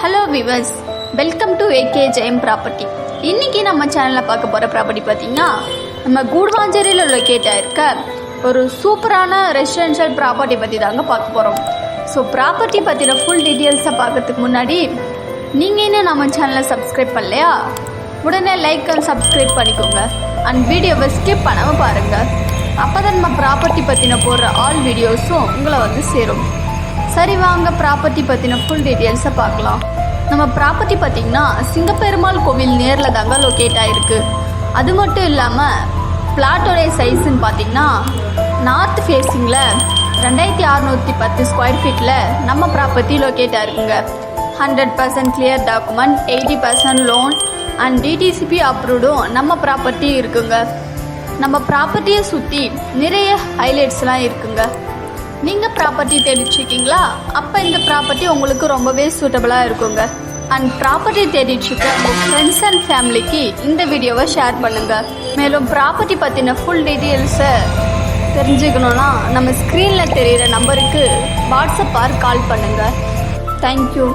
Hello viewers, welcome to AK Jayam property. இன்றைக்கி நம்ம சேனலில் பார்க்க போகிற ப்ராப்பர்ட்டி பார்த்திங்கன்னா நம்ம கூடுவாஞ்சேரியில் லொக்கேட் ஆகிருக்க ஒரு சூப்பரான ரெசிடென்ஷியல் ப்ராப்பர்ட்டி பற்றி தாங்க பார்க்க போகிறோம். ஸோ ப்ராப்பர்ட்டி பற்றின ஃபுல் டீட்டெயில்ஸை பார்க்கறதுக்கு முன்னாடி நீங்கள் இன்னும் நம்ம சேனலை சப்ஸ்கிரைப் பண்ணலையா, உடனே லைக் அண்ட் சப்ஸ்கிரைப் பண்ணிக்கோங்க. அண்ட் வீடியோவை ஸ்கிப் பண்ணாமல் பாருங்கள். அப்போ தான் நம்ம ப்ராப்பர்ட்டி பற்றின போடுற ஆல் வீடியோஸும் உங்களை வந்து சேரும். சரி வாங்க ப்ராப்பர்ட்டி பற்றின ஃபுல் டீட்டெயில்ஸை பார்க்கலாம். நம்ம ப்ராப்பர்ட்டி பார்த்திங்கன்னா சிங்கப்பெருமாள் கோவில் நேரில் தாங்க லொக்கேட் ஆகிருக்கு. அது மட்டும் இல்லாமல் பிளாட்டோடைய சைஸுன்னு பார்த்திங்கன்னா நார்த் ஃபேஸிங்கில் 2610 ஸ்கொயர் ஃபீட்டில் நம்ம ப்ராப்பர்ட்டி லொக்கேட் ஆகிருக்குங்க. 100% clear document, 80% loan and DTCP அப்ரூவ்டும் நம்ம ப்ராப்பர்ட்டி இருக்குங்க. நம்ம ப்ராப்பர்ட்டியை சுற்றி நிறைய ஹைலைட்ஸ்லாம் இருக்குங்க. நீங்கள் ப்ராப்பர்ட்டி தேடிச்சிருக்கீங்களா? அப்போ இந்த ப்ராப்பர்ட்டி உங்களுக்கு ரொம்பவே சூட்டபுளாக இருக்குங்க. அண்ட் ப்ராப்பர்ட்டி தேடிச்சிருக்க உங்கள் ஃப்ரெண்ட்ஸ் அண்ட் ஃபேமிலிக்கு இந்த வீடியோவை ஷேர் பண்ணுங்கள். மேலும் ப்ராப்பர்ட்டி பற்றின ஃபுல் டீட்டெயில்ஸை தெரிஞ்சுக்கணுன்னா நம்ம ஸ்க்ரீனில் தெரிகிற நம்பருக்கு வாட்ஸ்அப் ஆர் கால் பண்ணுங்கள். தேங்க்யூ.